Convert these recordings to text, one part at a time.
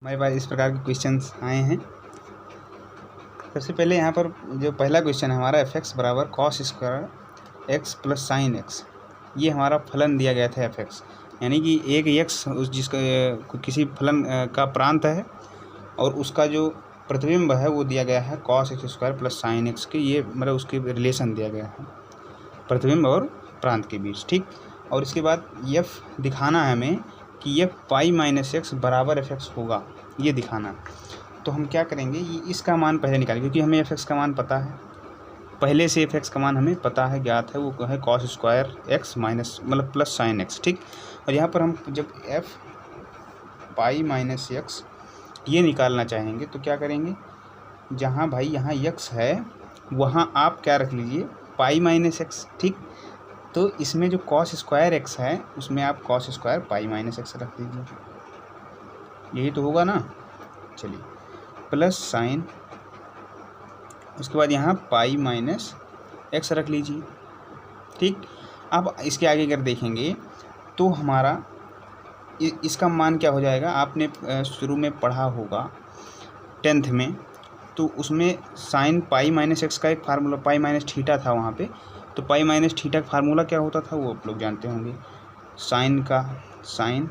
हमारे पास इस प्रकार के क्वेश्चंस आए हैं। सबसे पहले यहाँ पर जो पहला क्वेश्चन है हमारा f(x) बराबर cos square x plus sign x, ये हमारा फलन दिया गया था f(x), यानी कि एक x उस जिसका किसी फलन का प्रांत है और उसका जो प्रतिबिंब है वो दिया गया है cos x square plus sign x के, ये मतलब उसके रिलेशन दिया गया है प्रतिबिंब और प्रांत के बीच, ठीक। और इसके बाद f दिखाना है हमें कि f पाई माइनस एक्स बराबर f(x) होगा, ये दिखाना है। तो हम क्या करेंगे, ये इसका मान पहले निकालें क्योंकि हमें f(x) का मान पता है, पहले से f(x) का मान हमें पता है, ज्ञात है, वो है cos स्क्वायर x माइनस मतलब प्लस साइन x, ठीक। और यहाँ पर हम जब f पाई माइनस एक्स ये निकालना चाहेंगे तो क्या करेंगे, जहाँ भाई यहाँ x है वहाँ आप क्या रख लीजिए पाई माइनस एक्स, ठीक। तो इसमें जो cos स्क्वायर x है उसमें आप cos square pi minus x रख दीजिए, यही तो होगा ना। चलिए प्लस साइन, उसके बाद यहाँ पाई माइनस एक्स रख लीजिए, ठीक। अब इसके आगे अगर देखेंगे तो हमारा इसका मान क्या हो जाएगा, आपने शुरू में पढ़ा होगा 10th में, तो उसमें साइन पाई माइनस एक्स का एक फार्मूला पाई माइनस थीटा था वहाँ पे, तो पाई माइनस थीटा का फार्मूला क्या होता था वो आप लोग जानते होंगे, साइन का साइन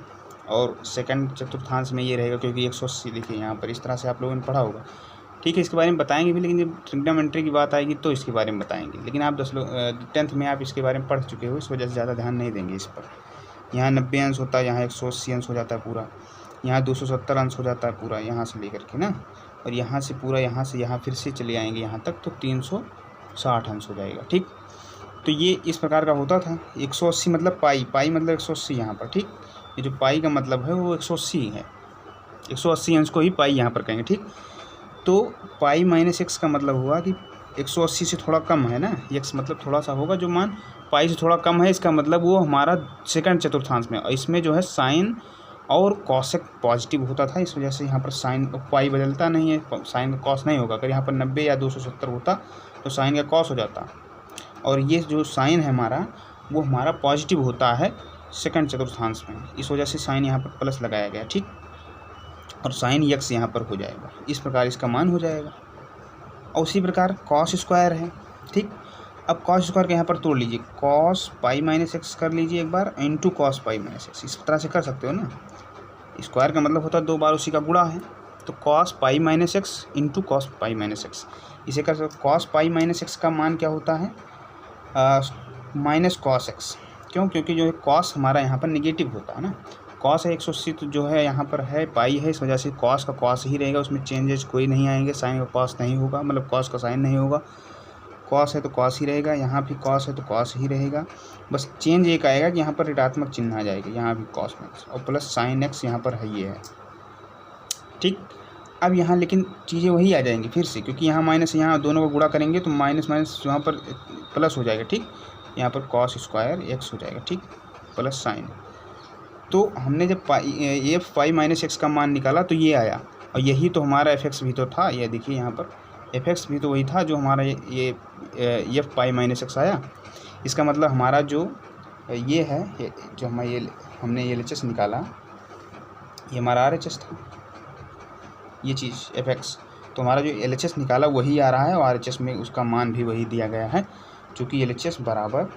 और सेकंड चतुर्थांश में ये रहेगा क्योंकि 180 देखिए यहाँ पर, इस तरह से आप लोगों ने पढ़ा होगा, ठीक है। इसके बारे में बताएंगे भी, लेकिन जब ट्रिग्नोमेट्री की बात आएगी तो इसके बारे में बताएंगे, लेकिन आप 10th में आप इसके बारे में पढ़ चुके हो, इस वजह से ज़्यादा ध्यान नहीं देंगे इस पर। यहाँ 90 अंश होता है, यहाँ 180 अंश हो जाता है पूरा, यहाँ 270 अंश हो जाता है पूरा यहाँ से लेकर के ना, और यहाँ से पूरा यहाँ से यहाँ फिर से चले आएंगे यहाँ तक तो 360 अंश हो जाएगा, ठीक। तो ये इस प्रकार का होता था। 180 मतलब पाई, पाई मतलब 180 यहाँ पर, ठीक। ये जो पाई का मतलब है वो 180 है, 180 अंश को ही पाई यहाँ पर कहेंगे, ठीक। तो पाई माइनस एक्स का मतलब हुआ कि 180 से थोड़ा कम है ना, एक्स मतलब थोड़ा सा होगा जो मान पाई से थोड़ा कम है, इसका मतलब वो हमारा सेकंड चतुर्थांश में, और इसमें जो है साइन और कॉसेक पॉजिटिव होता था, इस वजह से यहाँ पर साइन पाई बदलता नहीं है, साइन का कॉस नहीं होगा। अगर यहाँ पर 90 या 270 होता तो साइन का कॉस हो जाता, और ये जो साइन है हमारा वो हमारा पॉजिटिव होता है सेकंड चतुर्थांश में, इस वजह से साइन यहाँ पर प्लस लगाया गया, ठीक। और साइन यक्स यहाँ पर हो जाएगा, इस प्रकार इसका मान हो जाएगा। और उसी प्रकार कॉस स्क्वायर है, ठीक। अब कॉस स्क्वायर के यहाँ पर तोड़ लीजिए, कॉस पाई माइनस एक्स कर लीजिए एक बार into cos pi minus x, इस तरह से कर सकते हो ना। स्क्वायर का मतलब होता है 2 बार उसी का गुणा है, तो cos pi minus x into cos pi minus x, इसे कर सकते। कॉस पाई माइनस एक्स का मान क्या होता है, माइनस कॉस एक्स, क्यों, क्योंकि जो है कॉस हमारा यहाँ पर निगेटिव होता है ना, कॉस है 180 तो जो है यहाँ पर है पाई है, इस वजह से कॉस का कॉस ही रहेगा, उसमें चेंजेस कोई नहीं आएंगे, साइन का कॉस नहीं होगा, मतलब कॉस का साइन नहीं होगा, कॉस है तो कॉस ही रहेगा, यहाँ भी कॉस है तो कॉस ही रहेगा, बस चेंज एक आएगा कि यहाँ पर ऋणात्मक चिन्ह आ जाएगा, यहाँ भी कॉस माइनस और प्लस साइन एक्स यहाँ पर है, ये है, ठीक। अब यहाँ लेकिन चीज़ें वही आ जाएंगी फिर से, क्योंकि यहाँ माइनस यहाँ दोनों को गुणा करेंगे तो माइनस माइनस यहाँ पर प्लस हो जाएगा, ठीक। यहाँ पर कॉस स्क्वायर एक्स हो जाएगा, ठीक, प्लस साइन। तो हमने जब एफ पाई माइनस एक्स का मान निकाला तो ये आया, और यही तो हमारा एफ(x) भी तो था, ये देखिए यहाँ पर एफ(x) भी तो वही था जो हमारा ये एफ पाई माइनस एक्स आया। इसका मतलब हमारा जो ये है जो हमने ये LHS निकाला, ये हमारा RHS था, ये चीज़ एफ(x), तो हमारा जो LHS निकाला वही आ रहा है, और RHS में उसका मान भी वही दिया गया है, चूँकि LHS बराबर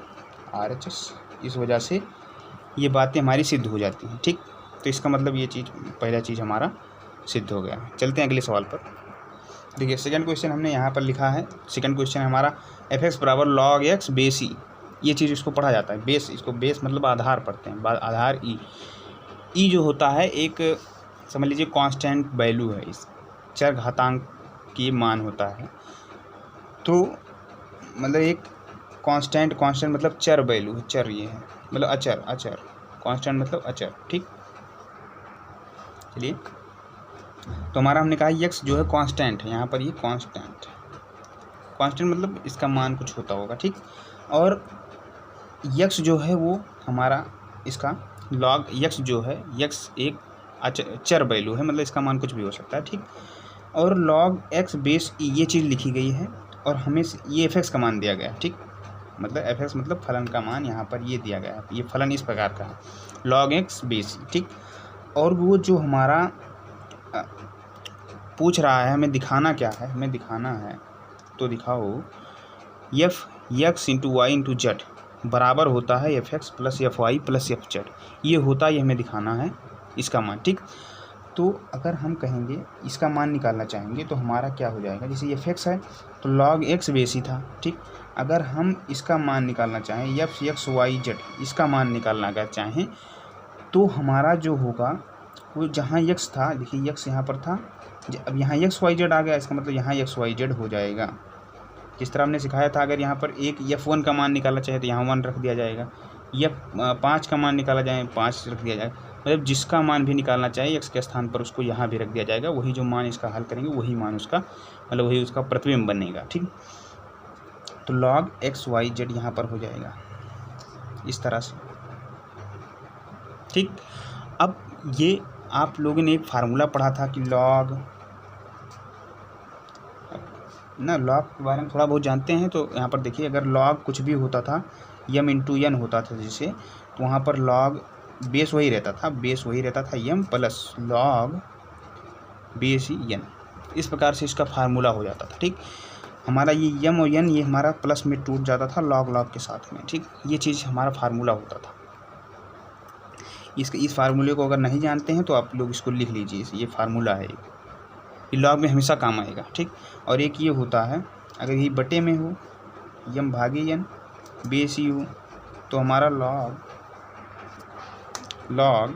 RHS, इस वजह से ये बातें हमारी सिद्ध हो जाती हैं, ठीक। तो इसका मतलब ये चीज़ पहला चीज़ हमारा सिद्ध हो गया। चलते हैं अगले सवाल पर। देखिए सेकंड क्वेश्चन हमने यहाँ पर लिखा है, सेकंड क्वेश्चन हमारा f(x) बराबर log x बेस ई, ये चीज़ इसको पढ़ा जाता है बेस, इसको बेस मतलब आधार पढ़ते हैं, आधार ई जो होता है एक समझ लीजिए कांस्टेंट वैल्यू है, इस चर घातांक की मान होता है, तो मतलब एक कांस्टेंट मतलब चर वैल्यू है, चर ये है मतलब अचर कांस्टेंट मतलब अचर, ठीक। चलिए तो हमारा हमने कहा x जो है कांस्टेंट है, यहाँ पर ये कांस्टेंट मतलब इसका मान कुछ होता होगा, ठीक। और x जो है वो हमारा इसका log x जो है, x एक चर वैल्यू है, मतलब इसका मान कुछ भी हो सकता है, ठीक। और log x बेस ई ये चीज़ लिखी गई है, और हमें ये f(x) का मान दिया गया है, ठीक। मतलब f(x) मतलब फलन का मान यहाँ पर ये दिया गया है, ये फलन इस प्रकार का है log x बेस, ठीक। और वो जो हमारा पूछ रहा है, हमें दिखाना क्या है, हमें दिखाना है तो दिखाओ F X into Y into Z बराबर होता है F X plus F Y plus F Z. ये होता है, ये हमें दिखाना है इसका मान। ठीक, तो अगर हम कहेंगे इसका मान निकालना चाहेंगे तो हमारा क्या हो जाएगा, जैसे एफ एक्स है तो लॉग एक्स बेस ही था। ठीक, अगर हम इसका मान निकालना चाहें एफ एक्स वाई जेड, इसका मान निकालना अगर चाहें तो हमारा जो होगा वो जहाँ एक्स था, देखिए एक्स यहाँ पर था, अब यहाँ एक्स वाई जेड आ गया, इसका मतलब यहाँ एक्स वाई जेड हो जाएगा। जिस तरह हमने सिखाया था, अगर यहाँ पर एक F1 का मान निकालना चाहे तो यहाँ 1 रख दिया जाएगा, F5 का मान निकाला जाए 5 रख दिया जाएगा, मतलब जिसका मान भी निकालना चाहिए x के स्थान पर उसको यहाँ भी रख दिया जाएगा। वही जो मान इसका हल करेंगे वही मान उसका, मतलब वही उसका प्रतिबिंब बनेगा। ठीक, तो log x y z यहाँ पर हो जाएगा इस तरह से। ठीक, अब ये आप लोगों ने एक फार्मूला पढ़ा था कि लॉग के बारे में थोड़ा बहुत जानते हैं, तो यहाँ पर देखिए अगर लॉग कुछ भी होता था यम इंटू एन होता था जैसे, तो वहाँ पर लॉग बेस वही रहता था, बेस वही रहता था यम प्लस लॉग बेस ही एन, इस प्रकार से इसका फार्मूला हो जाता था। ठीक, हमारा ये यम और एन ये हमारा प्लस में टूट जाता था लॉग के साथ में। ठीक, ये चीज़ हमारा फार्मूला होता था। इस फार्मूले को अगर नहीं जानते हैं तो आप लोग इसको लिख लीजिए, ये फार्मूला है, ये लॉग में हमेशा काम आएगा। ठीक, और एक ये होता है अगर ये बटे में हो यम भागे एन बेस ही हो तो हमारा लॉग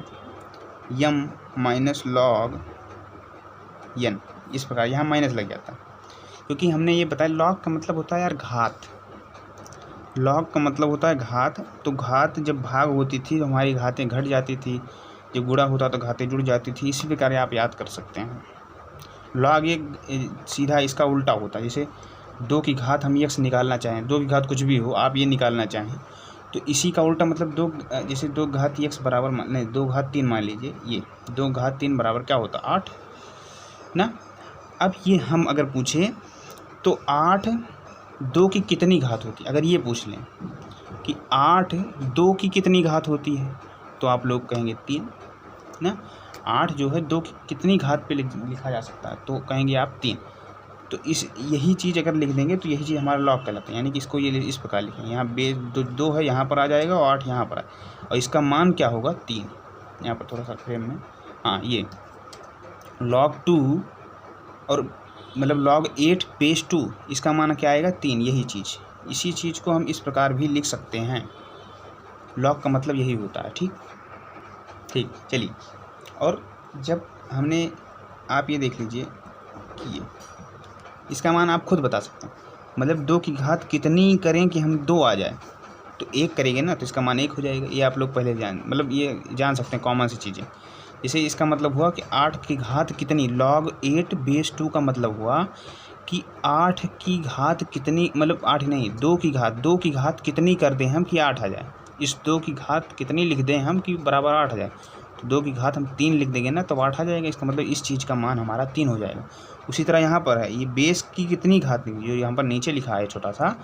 यम माइनस लॉग एन, इस प्रकार यहाँ माइनस लग जाता है, क्योंकि हमने ये बताया लॉग का मतलब होता है यार घात, लॉग का मतलब होता है घात। तो घात जब भाग होती थी तो हमारी घातें घट जाती थी, जब गुणा होता तो घातें जुड़ जाती थी। इसी प्रकार आप याद कर सकते हैं, लॉग एक सीधा इसका उल्टा होता है। जैसे 2 की घात हम x निकालना चाहें, 2 की घात कुछ भी हो आप ये निकालना चाहें तो इसी का उल्टा मतलब 2, जैसे 2 घात x बराबर नहीं 2 घात 3 मान लीजिए, ये 2 घात 3 बराबर क्या होता 8 ना। अब ये हम अगर पूछें तो 8 2 की कितनी घात होती है, अगर ये पूछ लें कि 8 2 की कितनी घात होती है तो आप लोग कहेंगे 3 ना। 8 जो है 2 की कितनी घात पे लिखा जा सकता है तो कहेंगे आप 3। तो यही चीज़ अगर लिख देंगे तो यही चीज़ हमारा लॉग कहलाता है, यानी कि इसको ये इस प्रकार लिखें, यहाँ बेस 2 है यहाँ पर आ जाएगा और 8 यहाँ पर आए, और इसका मान क्या होगा 3। यहाँ पर थोड़ा सा फ्रेम में, हाँ ये log 2 और मतलब log 8 बेस 2, इसका मान क्या आएगा 3। यही चीज़, इसी चीज़ को हम इस प्रकार भी लिख सकते हैं, log का मतलब यही होता है। ठीक, चलिए, और जब हमने आप ये देख लीजिए कि ये इसका मान आप खुद बता सकते हैं, मतलब 2 की घात कितनी करें कि हम 2 आ जाए, तो 1 करेंगे ना तो इसका मान 1 हो जाएगा। ये आप लोग पहले मतलब ये जान सकते हैं कॉमन सी चीज़ें। जैसे इसका मतलब हुआ कि 8 की घात कितनी, log 8 बेस 2 का मतलब हुआ कि 8 की घात कितनी, मतलब 8 नहीं 2 की घात कितनी कर दें हम कि 8 आ जाए। इस 2 की घात कितनी लिख दें हम कि बराबर 8 आ जाए, तो 2 की घात हम 3 लिख देंगे ना तो 8 आ जाएगा। इसका मतलब इस चीज़ का मान हमारा 3 हो जाएगा। उसी तरह यहाँ पर है, ये बेस की कितनी घात जो यहाँ पर नीचे लिखा है छोटा सा,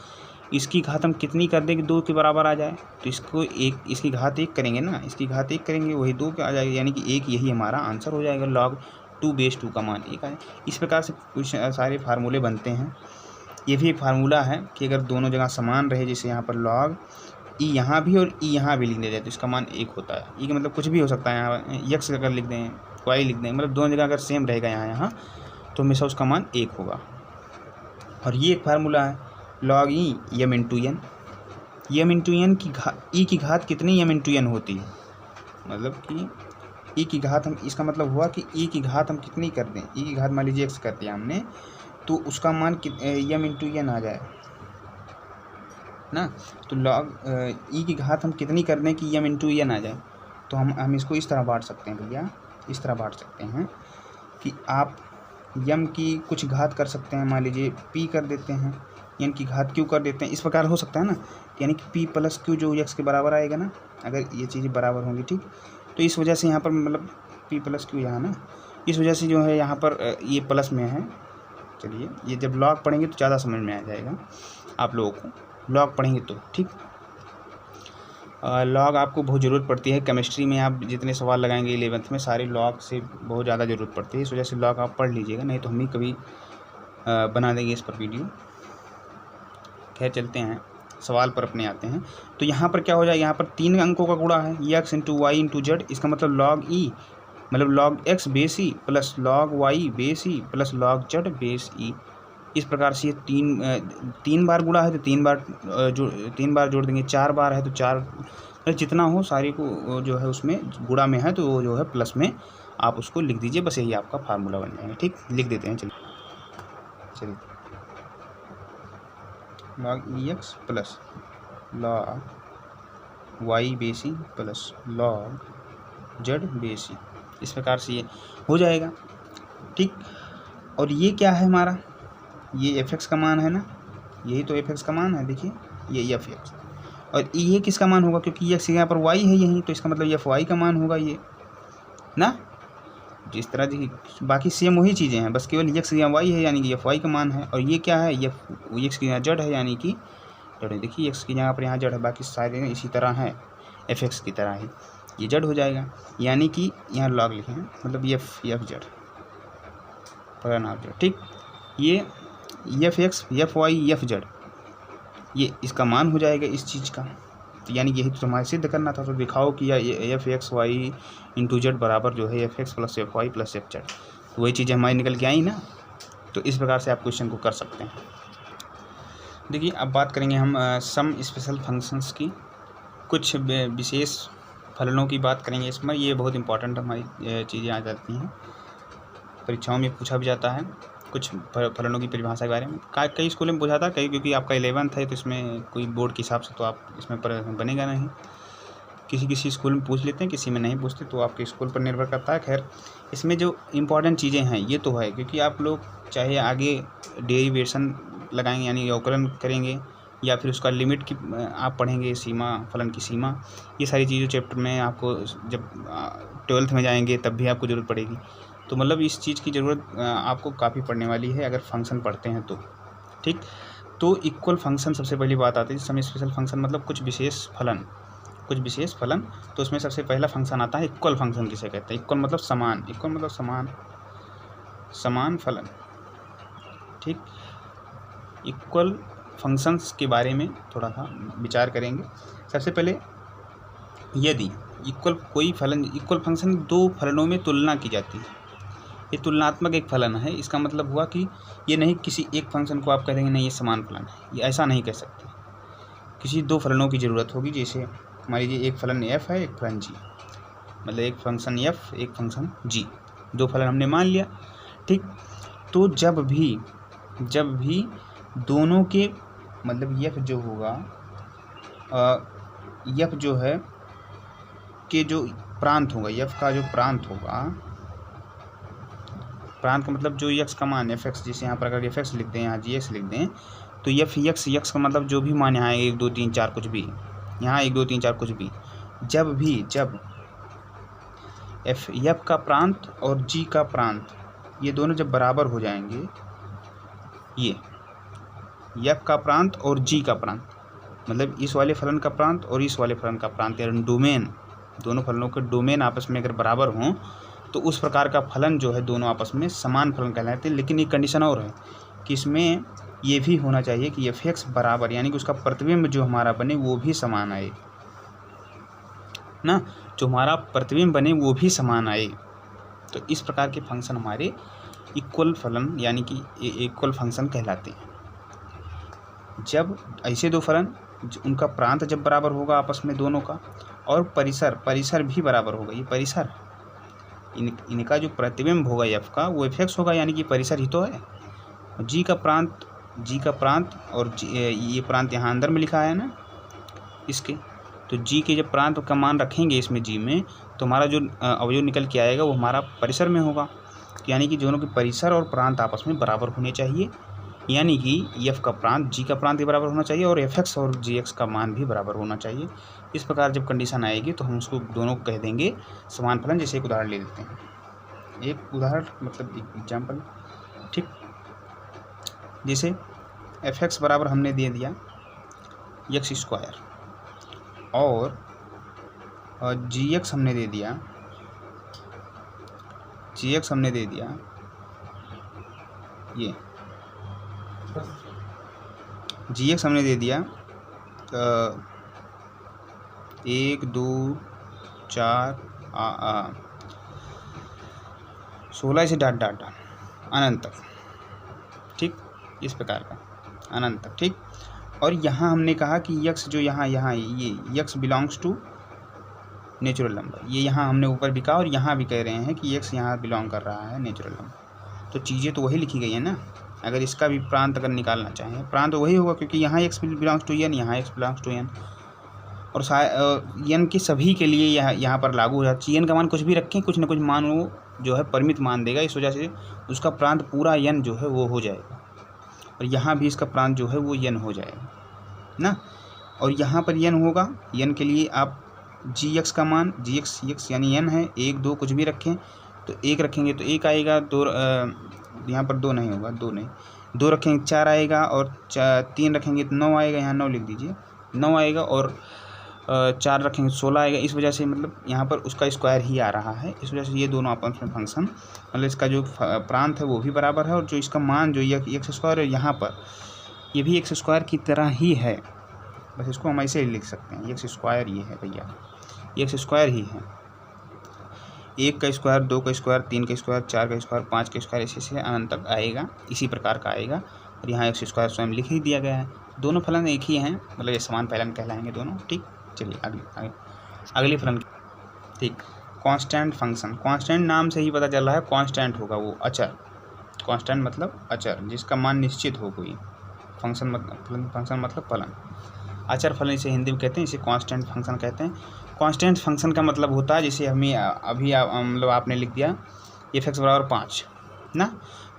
इसकी घात हम कितनी कर दें कि 2 के बराबर आ जाए, तो इसको इसकी घात 1 करेंगे ना, इसकी घात 1 करेंगे वही 2 पे आ जाएगा, यानी कि 1 यही हमारा आंसर हो जाएगा। log 2 बेस 2 का मान 1 आए। इस प्रकार से कुछ सारे फार्मूले बनते हैं। ये भी एक फार्मूला है कि अगर दोनों जगह समान रहे, जैसे यहाँ पर log ई यहाँ भी और ई यहाँ भी लिख दिया जाए तो इसका मान 1 होता है। ई का मतलब कुछ भी हो सकता है, यहाँ x अगर लिख दें y लिख दें, मतलब दोनों जगह अगर सेम रहेगा यहाँ तो हमेशा उसका मान 1 होगा। और ये एक फार्मूला है log ई M into N, M into N की ई की घात कितनी यम इंटू एन होती है, मतलब कि ई की घात हम, इसका मतलब हुआ कि ई की घात हम कितनी कर दें, ई की घात मान लीजिए x कर दिया हमने तो उसका मान यम इंटू एन आ जाए ना। तो log ई की घात हम कितनी कर दें कि यम इंटू एन आ जाए, तो हम इसको इस तरह बांट सकते हैं भैया, इस तरह बांट सकते हैं कि आप यम की कुछ घात कर सकते हैं, मान लीजिए p कर देते हैं, एन की घात q कर देते हैं, इस प्रकार हो सकता है ना, यानी कि p प्लस q जो x के बराबर आएगा ना, अगर ये चीज़ें बराबर होंगी। ठीक, तो इस वजह से यहाँ पर मतलब p प्लस q यहाँ ना, इस वजह से जो है यहाँ पर ये प्लस में है। चलिए, ये जब log पढ़ेंगे तो ज़्यादा समझ में आ जाएगा आप लोगों को, log पढ़ेंगे तो। ठीक, लॉग आपको बहुत ज़रूरत पड़ती है केमिस्ट्री में। आप जितने सवाल लगाएंगे 11th में सारे लॉग से बहुत ज़्यादा ज़रूरत पड़ती है, इस वजह से लॉग आप पढ़ लीजिएगा, नहीं तो हम ही कभी बना देंगे इस पर वीडियो। खैर चलते हैं सवाल पर अपने आते हैं। तो यहाँ पर क्या हो जाएगा, यहाँ पर 3 अंकों का गुणा है, x into Y into z. इसका मतलब लॉग ई मतलब log x base e plus log y base e plus log z base e. इस प्रकार से ये 3 बार गुणा है तो 3 बार जोड़ देंगे, 4 बार है तो 4, जितना हो सारी को जो है उसमें गुणा में है तो वो जो है प्लस में आप उसको लिख दीजिए, बस यही आपका फार्मूला बन जाएगा। ठीक, लिख देते हैं। चलिए लॉग ई एक्स प्लस लॉग वाई बेसी प्लस लॉग जेड बेसी, इस प्रकार से ये हो जाएगा। ठीक, और ये क्या है हमारा, ये एफ एक्स का मान है ना, यही तो एफ एक्स का मान है, देखिए ये एफ एक्स। और ये किसका मान होगा, क्योंकि एक्स यहाँ पर वाई है यहीं, तो इसका मतलब एफ वाई का मान होगा ये ना। जिस तरह की बाकी सेम वही चीज़ें हैं, बस केवल एक्स या वाई है यानी कि एफ वाई का मान है, और ये क्या है, एक्स की यहाँ जेड है यानी कि जेड है। देखिए एक्स की जगह पर यहाँ जेड है, बाकी सारे इसी तरह हैं एफ एक्स की तरह ही, ये जेड हो जाएगा, यानी कि यहाँ लॉग लिखे हैं मतलब एफ जेड पर नाम जेड। ठीक, ये F X F Y F Z ये इसका मान हो जाएगा इस चीज़ का, तो यानी यही तो हमारे सिद्ध करना था। तो दिखाओ कि या F X Y into Z बराबर जो है F X plus F Y plus F Z, तो वही चीज़ें हमारी निकल के आई ना। तो इस प्रकार से आप क्वेश्चन को कर सकते हैं। देखिए अब बात करेंगे हम सम स्पेशल फंक्शंस की, कुछ विशेष फलनों की बात करेंगे इसमें। ये बहुत इंपॉर्टेंट हमारी चीज़ें आ जाती हैं, परीक्षाओं में पूछा भी जाता है कुछ फलनों की परिभाषा के बारे में। कई स्कूल में पूछा था, कई क्योंकि आपका 11th है तो इसमें कोई बोर्ड के हिसाब से तो आप इसमें पर बनेगा नहीं, किसी स्कूल में पूछ लेते हैं, किसी में नहीं पूछते, तो आपके स्कूल पर निर्भर करता है। खैर इसमें जो इम्पोर्टेंट चीज़ें हैं ये तो है, क्योंकि आप लोग चाहे आगे डेरिवेशन लगाएंगे यानी अवकलन करेंगे या फिर उसका लिमिट की आप पढ़ेंगे, सीमा, फलन की सीमा, ये सारी चीज़ें चैप्टर में आपको जब 12th में जाएंगे तब भी आपको ज़रूरत पड़ेगी। तो मतलब इस चीज़ की ज़रूरत आपको काफ़ी पड़ने वाली है अगर फंक्शन पढ़ते हैं तो। ठीक, तो इक्वल फंक्शन सबसे पहली बात आती है, सम स्पेशल फंक्शन मतलब कुछ विशेष फलन। तो उसमें सबसे पहला फंक्शन आता है इक्वल फंक्शन, किसे कहते हैं। इक्वल मतलब समान, इक्वल मतलब समान फलन। ठीक, इक्वल फंक्शंस के बारे में थोड़ा सा विचार करेंगे। सबसे पहले यदि कोई इक्वल फंक्शन दो फलनों में तुलना की जाती है, ये तुलनात्मक एक फलन है। इसका मतलब हुआ कि ये नहीं किसी एक फंक्शन को आप कह देंगे नहीं ये समान फलन है, ये ऐसा नहीं कह सकते। किसी दो फलनों की ज़रूरत होगी, जैसे मान लीजिए एक फलन f है एक फलन g, मतलब एक फंक्शन f एक फंक्शन g, दो फलन हमने मान लिया। ठीक, तो जब भी दोनों के मतलब f जो होगा f जो है कि जो प्रांत होगा, f का जो प्रांत होगा, प्रांत का मतलब जो x का मान f x, जिसे यहाँ पर अगर f x लिख दें यहाँ g x लिख दें, तो f x का मतलब जो भी मान यहाँ 1 2 3 4 कुछ भी, यहाँ 1 2 3 4 कुछ भी, जब f का प्रांत और g का प्रांत ये दोनों जब बराबर हो जाएंगे, ये f का प्रांत और g का प्रांत मतलब इस वाले फलन का प्रांत और इस वाले फलन का प्रांत, यानी डोमेन, दोनों फलनों के डोमेन आपस में अगर बराबर हों तो उस प्रकार का फलन जो है दोनों आपस में समान फलन कहलाते हैं। लेकिन एक कंडीशन और है कि इसमें ये भी होना चाहिए कि एफ एक्स बराबर, यानी कि उसका प्रतिबिंब जो हमारा बने वो भी समान आए ना, जो हमारा प्रतिबिंब बने वो भी समान आए। तो इस प्रकार के फंक्शन हमारे इक्वल फलन यानी कि इक्वल फंक्शन कहलाते हैं। जब ऐसे दो फलन उनका प्रांत जब बराबर होगा आपस में दोनों का, और परिसर भी बराबर होगा, ये परिसर इनका जो प्रतिबिंब होगा एफ का वो एफ एक्स होगा, यानी कि परिसर ही तो है। जी का प्रांत और ये प्रांत यहाँ अंदर में लिखा है ना इसके, तो जी के जब प्रांत का मान रखेंगे इसमें जी में, तो हमारा जो अवयव निकल के आएगा वो हमारा परिसर में होगा, यानी कि दोनों के परिसर और प्रांत आपस में बराबर होने चाहिए, यानी कि एफ का प्रांत जी का प्रांत भी बराबर होना चाहिए और एफ एक्स और जी एक्स का मान भी बराबर होना चाहिए। इस प्रकार जब कंडीशन आएगी तो हम उसको दोनों को कह देंगे समान फलन। जैसे एक उदाहरण ले लेते हैं, एक उदाहरण मतलब एक एग्जाम्पल। ठीक, जैसे एफ एक्स बराबर हमने दे दिया x² और और जी एक्स हमने दे दिया, ये जी एक्स हमने दे दिया 1 2 4 16 से डॉट अनंत तक, ठीक, इस प्रकार का अनंत तक, ठीक। और यहाँ हमने कहा कि यक्स जो यहाँ ये यक्स बिलोंग्स टू नेचुरल नंबर, ये यहाँ हमने ऊपर भी कहा और यहाँ भी कह रहे हैं कि यक्स यहाँ बिलोंग कर रहा है नेचुरल नंबर। तो चीज़ें तो वही लिखी गई है ना। अगर इसका भी प्रांत अगर निकालना चाहें, प्रांत तो वही होगा, क्योंकि यहाँ एक्स बिलोंग्स टू एन, यहाँ एक्स बिलोंग्स टू एन, और एन के सभी के लिए यहाँ पर लागू हो जाता है। एन का मान कुछ भी रखें, कुछ ना कुछ मान वो जो है परिमित मान देगा, इस वजह से उसका प्रांत पूरा एन जो है वो हो जाएगा, और यहाँ भी इसका प्रांत जो है वो एन हो जाएगा ना। और यहाँ पर एन होगा, एन के लिए आप जी एक्स का मान, जी एक्स यानी एन है, 1 2 कुछ भी रखें तो 1 रखेंगे तो 1 आएगा, 2 यहाँ पर 2 नहीं होगा, 2 नहीं, 2 रखेंगे 4 आएगा, और 3 रखेंगे तो 9 आएगा, यहाँ 9 लिख दीजिए, 9 आएगा, और 4 रखेंगे 16 आएगा। इस वजह से मतलब यहाँ पर उसका स्क्वायर ही आ रहा है, इस वजह से ये दोनों आपस में फंक्शन मतलब इसका जो प्रांत है वो भी बराबर है, और जो इसका मान जो एक्स स्क्वायर है यहाँ पर ये भी एक्स स्क्वायर की तरह ही है, बस इसको हम ऐसे ही लिख सकते हैं, एक्स स्क्वायर ये है भैया, एक्स स्क्वायर ही है। 1 का स्क्वायर, 2 का स्क्वायर, 3 का स्क्वायर, 4 का स्क्वायर, 5 का स्क्वायर, ऐसे अनंत तक आएगा, इसी प्रकार का आएगा। और यहाँ एक्स स्क्वायर स्वयं लिख ही दिया गया है। दोनों फलन एक ही हैं, मतलब ये समान फलन कहलाएंगे दोनों, ठीक। चलिए अगली फलन, ठीक। कांस्टेंट फंक्शन, कांस्टेंट नाम से ही पता चल रहा है कांस्टेंट होगा वो अचर, कांस्टेंट मतलब अचर जिसका मान निश्चित हो कोई, फंक्शन मतलब फलन, अचर फलन इसे हिंदी में कहते हैं, इसे कांस्टेंट फंक्शन कहते हैं। कांस्टेंट फंक्शन का मतलब होता है जैसे हमें अभी मतलब आपने लिख दिया एफ एक्स बराबर 5 ना,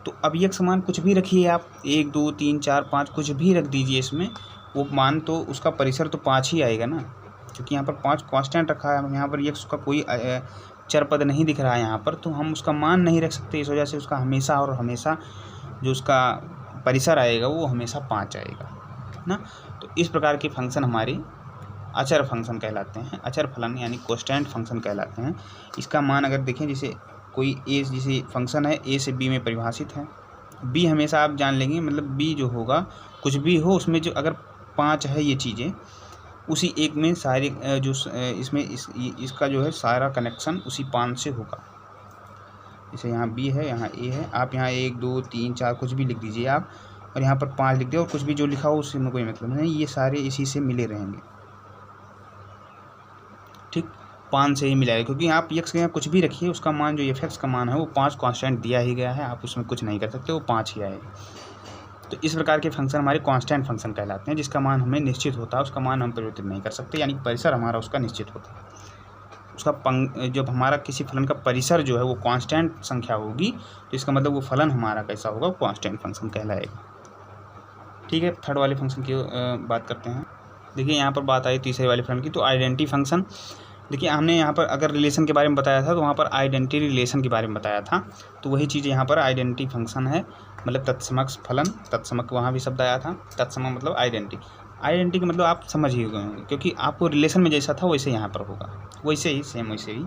तो अब एक्स मान कुछ भी रखिए आप, 1 2 3 4 5 कुछ भी रख दीजिए इसमें, वो मान तो उसका परिसर तो 5 ही आएगा ना, क्योंकि यहाँ पर 5 कांस्टेंट रखा है, यहाँ पर एक्स का कोई चर पद नहीं दिख रहा है यहाँ पर, तो हम उसका मान नहीं रख सकते, इस वजह से उसका हमेशा और हमेशा जो उसका परिसर आएगा वो हमेशा 5 आएगा ना। तो इस प्रकार के फंक्शन हमारे अचर फंक्शन कहलाते हैं, अचर फलन यानी कांस्टेंट फंक्शन कहलाते हैं। इसका मान अगर देखें, जैसे कोई ए जैसे फंक्शन है ए से बी में परिभाषित है, बी हमेशा आप जान लेंगे, मतलब बी जो होगा कुछ भी हो उसमें जो अगर 5 है ये चीज़ें, उसी एक में सारे जो इसमें इसका जो है सारा कनेक्शन उसी 5 से होगा। जैसे यहाँ बी है, यहाँ ए है, आप यहाँ 1 2 3 4 कुछ भी लिख दीजिए आप, और यहाँ पर 5 लिख दिया, और कुछ भी जो लिखा हो उससे कोई मतलब नहीं, ये सारे इसी से मिले रहेंगे, ठीक, 5 से ही मिलाएगा, क्योंकि आप एक्स के यहाँ कुछ भी रखिए उसका मान जो एफ एक्स का मान है वो 5 कांस्टेंट दिया ही गया है, आप उसमें कुछ नहीं कर सकते, वो 5 ही आएगा। तो इस प्रकार के फंक्शन हमारे कांस्टेंट फंक्शन कहलाते हैं, जिसका मान हमें निश्चित होता है, उसका मान हम परिवर्तित नहीं कर सकते, यानी परिसर हमारा उसका निश्चित होता है। उसका जब हमारा किसी फलन का परिसर जो है वो कांस्टेंट संख्या होगी, तो इसका मतलब वो फलन हमारा कैसा होगा, कांस्टेंट फंक्शन कहलाएगा, ठीक है। थर्ड वाले फंक्शन की बात करते हैं। देखिए यहाँ पर बात आई तीसरे वाले फलन की, तो आइडेंटिटी फंक्शन। देखिए हमने यहाँ पर अगर रिलेशन के बारे में बताया था तो वहाँ पर आइडेंटिटी रिलेशन के बारे में बताया था, तो वही चीज़ यहाँ पर आइडेंटिटी फंक्शन है, मतलब तत्समक फलन, तत्समक वहाँ भी शब्द आया था, तत्समक मतलब आइडेंटिटी, आइडेंटिटी का मतलब आप समझ ही गए होंगे, क्योंकि आपको रिलेशन में जैसा था वैसे यहाँ पर होगा, वैसे ही सेम वैसे ही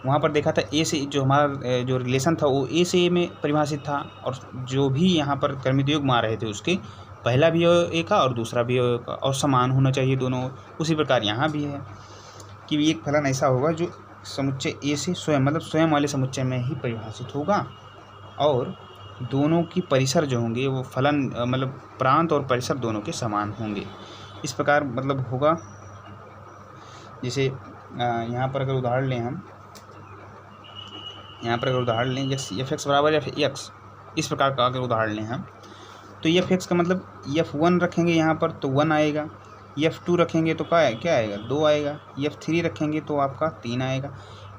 वहाँ पर देखा था। ए से जो हमारा जो रिलेशन था वो ए से ए में परिभाषित था, और जो भी यहाँ पर कर्मित योग मार रहे थे उसके पहला भी ए का और दूसरा भी ए का, और समान होना चाहिए दोनों। उसी प्रकार यहाँ भी है कि एक फलन ऐसा होगा जो समुच्चय ए से स्वयं मतलब स्वयं वाले समुच्चय में ही परिभाषित होगा, और दोनों की परिसर जो होंगे वो फलन मतलब प्रांत और परिसर दोनों के समान होंगे। इस प्रकार मतलब होगा, जैसे यहाँ पर अगर उदाहरण लें हम, यहाँ पर अगर उदाहरण लें एफ एक्स बराबर एफ एक्स, इस प्रकार का अगर उदाहरण लें हम, तो एफ एक्स का मतलब F1 रखेंगे यहाँ पर तो 1 आएगा, F2 रखेंगे तो क्या आएगा 2 आएगा, F3 रखेंगे तो आपका 3 आएगा,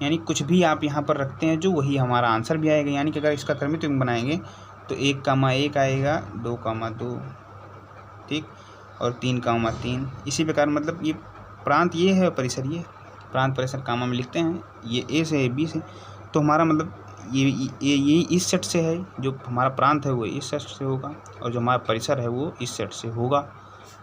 यानी कुछ भी आप यहाँ पर रखते हैं जो वही हमारा आंसर भी आएगा। यानी कि अगर इसका कर्मित युग्म बनाएंगे तो 1, 1 आएगा, 2, 2, ठीक, और 3, 3। इसी प्रकार मतलब ये प्रांत ये है, परिसर ये, प्रांत परिसर कामा में लिखते हैं, ये ए से है बी से, तो हमारा मतलब ये इस सेट से है, जो हमारा प्रांत है वो इस सेट से होगा, और जो हमारा परिसर है वो इस सेट से होगा।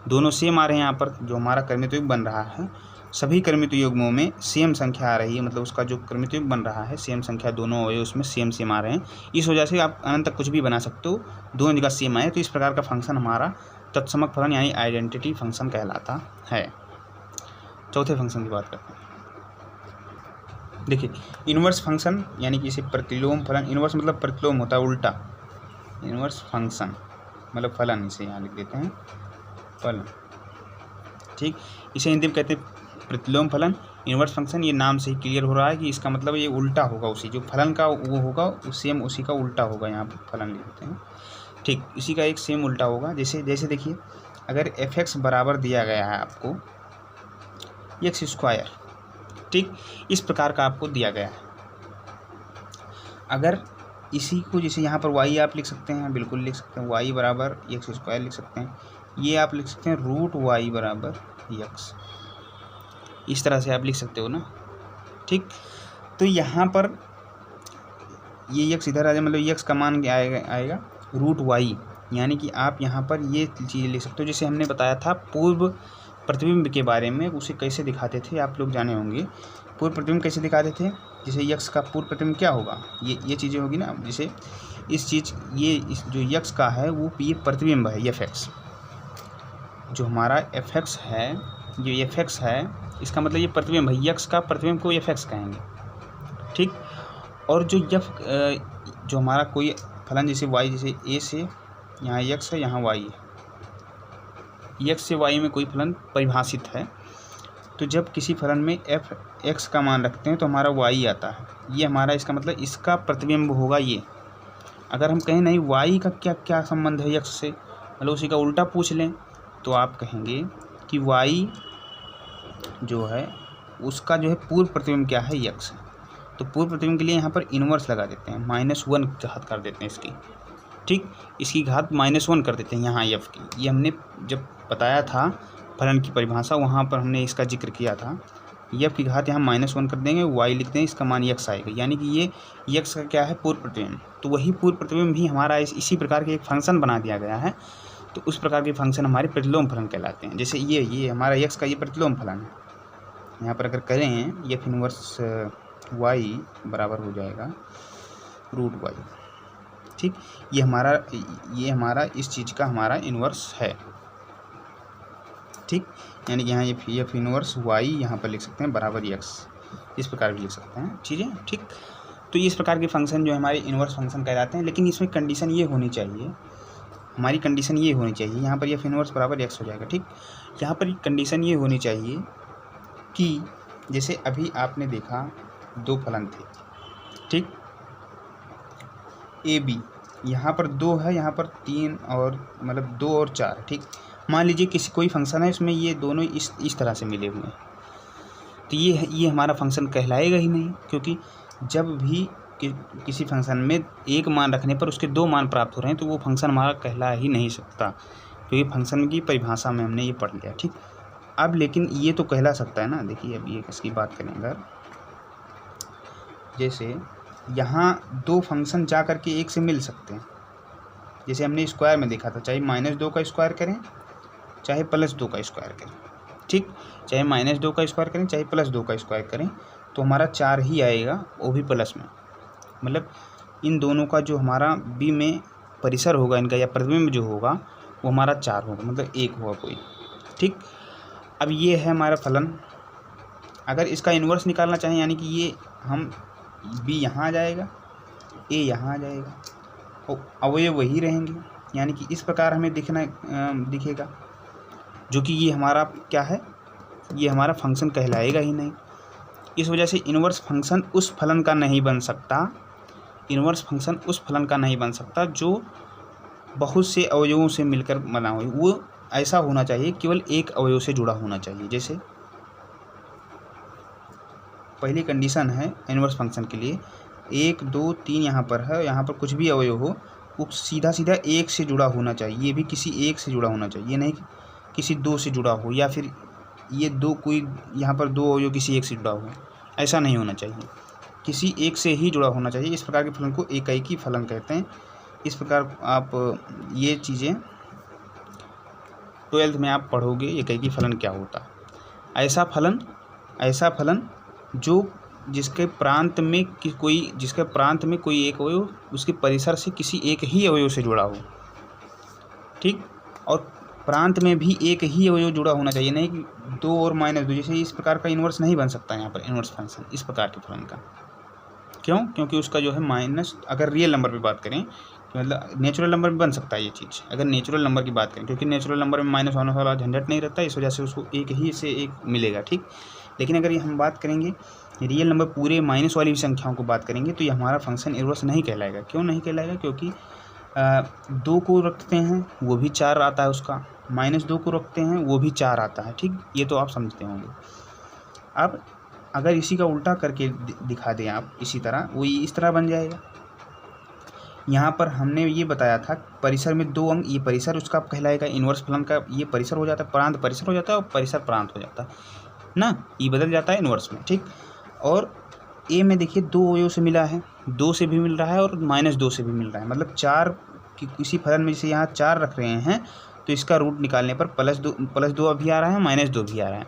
दोनों सेम आ रहे हैं यहाँ पर, जो हमारा कर्मित युग्म बन रहा है सभी क्रमित युग्मों में सेम संख्या आ रही है, मतलब उसका जो क्रमित युग्म बन रहा है सेम संख्या दोनों अवयव उसमें सेम सेम आ रहे हैं, इस वजह से आप अनंत तक कुछ भी बना सकते हो, दोनों जगह सेम आए, तो इस प्रकार का फंक्शन हमारा तत्समक फलन यानी आइडेंटिटी फंक्शन कहलाता है। चौथे फंक्शन की बात करते हैं। देखिए इन्वर्स फंक्शन यानी कि इसे प्रतिलोम फलन, इन्वर्स मतलब प्रतिलोम होता है उल्टा, इन्वर्स फंक्शन मतलब फलन, इसे यहाँ लिख देते हैं फलन, ठीक। इसे हिंदी में कहते हैं प्रतिलोम फलन, इन्वर्स फंक्शन। ये नाम से ही क्लियर हो रहा है कि इसका मतलब ये उल्टा होगा, उसी जो फलन का वो होगा सेम उसी का उल्टा होगा, यहाँ पर फलन लिख देते हैं, ठीक। इसी का एक सेम उल्टा होगा। जैसे देखिए अगर f(x) बराबर दिया गया है आपको x², ठीक, इस प्रकार का आपको दिया गया है। अगर इसी को जैसे यहाँ पर y आप लिख सकते हैं, बिल्कुल लिख सकते हैं, y बराबर x² लिख सकते हैं, ये आप लिख सकते हैं √y बराबर x, इस तरह से आप लिख सकते हो ना, ठीक। तो यहाँ पर ये x इधर आ जाए, मतलब x का मान क्या आएगा √y, यानी कि आप यहाँ पर ये चीज़ लिख सकते हो। जैसे हमने बताया था पूर्व प्रतिबिंब के बारे में, उसे कैसे दिखाते थे आप लोग जाने होंगे। पूर्व प्रतिबिंब कैसे दिखाते थे, जैसे यक्स का पूर्व प्रतिबिंब क्या होगा, ये चीज़ें होगी ना, जैसे इस जो यक्स का है वो ये प्रतिबिंब है f(x), जो हमारा f(x) है, जो f(x) है इसका मतलब ये प्रतिबिंब है, यक्स का प्रतिबिंब को f(x) कहेंगे, ठीक। और जो हमारा कोई फलन जैसे y, जैसे a से यहाँ x है, यहाँ y है, x से y में कोई फलन परिभाषित है, तो जब किसी फलन में f(x) का मान रखते हैं तो हमारा y आता है, ये हमारा इसका मतलब इसका प्रतिबिंब होगा ये। अगर हम कहें नहीं y का क्या संबंध है x से, मतलब उसी का उल्टा पूछ लें, तो आप कहेंगे कि y जो है उसका जो है पूर्व प्रतिबिंब क्या है x, तो पूर्व प्रतिबिंब के लिए यहाँ पर इन्वर्स लगा देते हैं, -1 घात कर देते हैं इसकी, ठीक, इसकी घात -1 कर देते हैं यहाँ f की। ये हमने जब बताया था फलन की परिभाषा, वहाँ पर हमने इसका जिक्र किया था। f की घात यहाँ -1 कर देंगे, y लिख दें, इसका मान x आएगा, यानी कि ये x का क्या है पूर्व प्रतिबिंब। तो वही पूर्व प्रतिबिंब भी हमारा इसी प्रकार के एक फंक्शन बना दिया गया है, तो उस प्रकार के फंक्शन हमारे प्रतिलोम फलन कहलाते हैं। जैसे ये हमारा x का ये प्रतिलोम फलन है, यहाँ पर अगर करें f इनवर्स y बराबर हो जाएगा √y, ठीक। ये हमारा इस चीज़ का हमारा इन्वर्स है, ठीक। यानी कि यहाँ ये f इनवर्स y यहाँ पर लिख सकते हैं बराबर x, इस प्रकार भी लिख सकते हैं चीज़ें, ठीक। तो इस प्रकार के फंक्शन जो हमारे इन्वर्स फंक्शन कहलाते हैं, लेकिन इसमें कंडीशन ये होनी चाहिए, हमारी कंडीशन ये होनी चाहिए, यहाँ पर f इनवर्स बराबर x हो जाएगा, ठीक। यहाँ पर कंडीशन ये होनी चाहिए कि जैसे अभी आपने देखा दो फलन थे, ठीक, ए बी, यहाँ पर 2 है, यहाँ पर 3 और मतलब 2 और 4 है, ठीक। मान लीजिए कोई फंक्शन है इसमें ये दोनों इस तरह से मिले हुए हैं, तो ये हमारा फंक्शन कहलाएगा ही नहीं, क्योंकि जब भी किसी फंक्शन में एक मान रखने पर उसके 2 मान प्राप्त हो रहे हैं तो वो फंक्शन हमारा कहला ही नहीं सकता, क्योंकि फंक्शन की परिभाषा में हमने ये पढ़ लिया, ठीक। अब लेकिन ये तो कहला सकता है ना। देखिए अब ये किसकी बात करें, अगर जैसे यहाँ 2 फंक्शन जा करके एक से मिल सकते हैं, जैसे हमने स्क्वायर में देखा था, चाहे -2 का स्क्वायर करें चाहे +2 का स्क्वायर करें, ठीक, चाहे -2 का स्क्वायर करें चाहे +2 का स्क्वायर करें, तो हमारा 4 ही आएगा, वो भी प्लस में। मतलब इन दोनों का जो हमारा बी में परिसर होगा इनका या प्रतिबिंब जो होगा वो हमारा 4 होगा, मतलब 1 होगा कोई, ठीक। अब ये है हमारा फलन। अगर इसका इन्वर्स निकालना चाहें, यानी कि ये हम बी यहाँ आ जाएगा, ए यहाँ आ जाएगा, और अवयव वही रहेंगे, यानी कि इस प्रकार हमें दिखेगा, जो कि ये हमारा क्या है, ये हमारा फंक्शन कहलाएगा ही नहीं। इस वजह से इन्वर्स फंक्शन उस फलन का नहीं बन सकता, इन्वर्स फंक्शन उस फलन का नहीं बन सकता जो बहुत से अवयवों से मिलकर बना हो। वो ऐसा होना चाहिए केवल एक अवयव से जुड़ा होना चाहिए। जैसे पहली कंडीशन है इन्वर्स फंक्शन के लिए 1 2 3 यहाँ पर है, यहाँ पर कुछ भी अवयव हो वो सीधा एक से जुड़ा होना चाहिए, ये भी किसी एक से जुड़ा होना चाहिए, नहीं किसी 2 से जुड़ा हो, या फिर ये 2 कोई यहाँ पर 2 अवयव किसी एक से जुड़ा हो, ऐसा नहीं होना चाहिए, किसी एक से ही जुड़ा होना चाहिए। इस प्रकार के फलन को एकैकी फलन कहते हैं। इस प्रकार आप ये चीज़ें 12th में आप पढ़ोगे एकैकी फलन क्या होता है। ऐसा फलन ऐसा फलन जिसके प्रांत में कोई एक अवयव उसके परिसर से किसी एक ही अवयव से जुड़ा हो, ठीक, और प्रांत में भी एक ही अवयव जुड़ा होना चाहिए, नहीं कि 2 और -2, जैसे इस प्रकार का इन्वर्स नहीं बन सकता यहाँ पर इन्वर्स फंक्शन इस प्रकार के फलन का। क्यों? क्योंकि उसका जो है माइनस, अगर रियल नंबर पे बात करें मतलब नेचुरल नंबर में बन सकता है ये चीज़, अगर नेचुरल नंबर की बात करें, क्योंकि नेचुरल नंबर में माइनस होने वाला झंझट नहीं रहता, इस वजह से उसको एक ही से एक मिलेगा, ठीक। लेकिन अगर ये हम बात करेंगे रियल नंबर पूरे माइनस वाली संख्याओं को बात करेंगे तो ये हमारा फंक्शन इन्वर्स नहीं कहलाएगा। क्यों नहीं कहलाएगा? क्योंकि 2 को रखते हैं वो भी 4 आता है उसका, -2 को रखते हैं वो भी 4 आता है, ठीक, ये तो आप समझते होंगे। अब अगर इसी का उल्टा करके दिखा दें आप इसी तरह, वो इस तरह बन जाएगा। यहाँ पर हमने ये बताया था परिसर में 2 अंक, ये परिसर उसका कहलाएगा इन्वर्स फलन का, ये परिसर हो जाता है, प्रांत परिसर हो जाता है और परिसर प्रांत हो जाता है ना, ये बदल जाता है इन्वर्स में, ठीक। और ए में देखिए 2 अवयव से मिला है, 2 से भी मिल रहा है और -2 से भी मिल रहा है, मतलब 4 की किसी फलन में जैसे यहाँ 4 रख रहे हैं तो इसका रूट निकालने पर +2 अभी आ रहा है, -2 भी आ रहा है,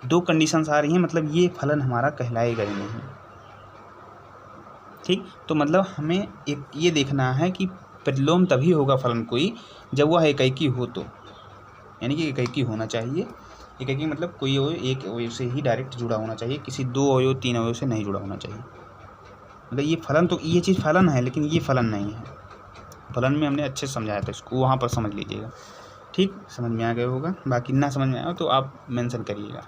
2 कंडीशंस आ रही हैं, मतलब ये फलन हमारा कहलाएगा ही नहीं, ठीक। तो मतलब हमें एक ये देखना है कि प्रतिलोम तभी होगा फलन कोई जब वह एकाकी हो, तो यानी कि एकाकी होना चाहिए। एकाकी मतलब कोई अवयव एक अवयव से ही डायरेक्ट जुड़ा होना चाहिए, किसी 2 अवयव 3 अवयव से नहीं जुड़ा होना चाहिए। मतलब ये फलन, तो ये चीज़ फलन है लेकिन ये फलन नहीं है। फलन में हमने अच्छे से समझाया था इसको, वहाँ पर समझ लीजिएगा, ठीक, समझ में आ गया होगा। बाकी ना समझ में आया तो आप मेंशन करिएगा।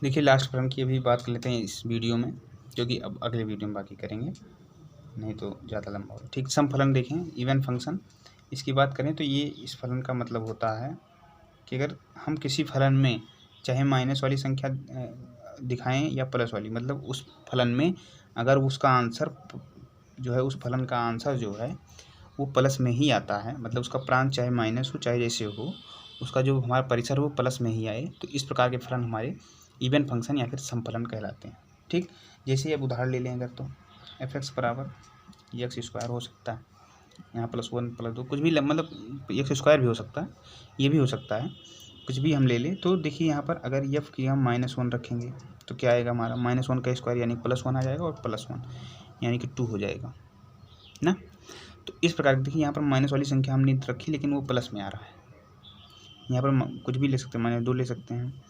देखिए लास्ट फलन की अभी बात कर लेते हैं इस वीडियो में, क्योंकि अब अगले वीडियो में बाकी करेंगे, नहीं तो ज़्यादा लंबा होगा, ठीक। सम फलन देखें, इवन फंक्शन, इसकी बात करें तो ये इस फलन का मतलब होता है कि अगर हम किसी फलन में चाहे माइनस वाली संख्या दिखाएं या प्लस वाली, मतलब उस फलन में अगर उसका आंसर जो है, उस फलन का आंसर जो है वो प्लस में ही आता है, मतलब उसका प्रांत चाहे माइनस हो चाहे जैसे हो, उसका जो हमारा परिसर वो प्लस में ही आए, तो इस प्रकार के फलन हमारे इवन फंक्शन या फिर सम फलन कहलाते हैं, ठीक। जैसे अब उदाहरण ले लें अगर, तो f(x) बराबर x² हो सकता है, यहाँ +1 +2 कुछ भी, मतलब x² भी हो सकता है, ये भी हो सकता है, कुछ भी हम ले लें। तो देखिए यहाँ पर अगर f की हम -1 रखेंगे तो क्या आएगा हमारा, -1 का स्क्वायर यानी +1 आ जाएगा और +1 यानी कि 2 हो जाएगा ना। तो इस प्रकार देखिए यहाँ पर माइनस वाली संख्या हमने रखी लेकिन वो प्लस में आ रहा है, यहाँ पर कुछ भी ले सकते हैं, -2 ले सकते हैं,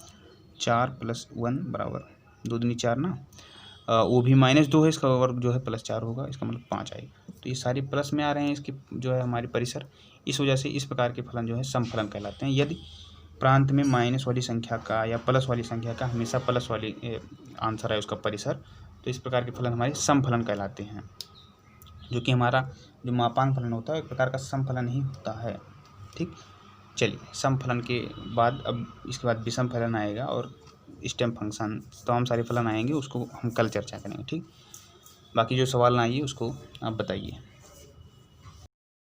4 + 1 बराबर 2 दूनी 4 ना, वो भी -2 है, इसका वर्ग जो है +4 होगा, इसका मतलब 5 आएगा। तो ये सारे प्लस में आ रहे हैं इसके जो है हमारे परिसर, इस वजह से इस प्रकार के फलन जो है सम फलन कहलाते हैं। यदि प्रांत में माइनस वाली संख्या का या प्लस वाली संख्या का हमेशा प्लस वाली आंसर है उसका परिसर, तो इस प्रकार के फलन हमारे सम फलन कहलाते हैं, जो कि हमारा जो मापांक फलन होता है एक प्रकार का सम फलन ही होता है, ठीक। चलिए सम फलन के बाद अब इसके बाद विषम फलन आएगा और स्टेम फंक्शन, तमाम सारे फलन आएंगे, उसको हम कल चर्चा करेंगे, ठीक। बाकी जो सवाल ना आइए उसको आप बताइए।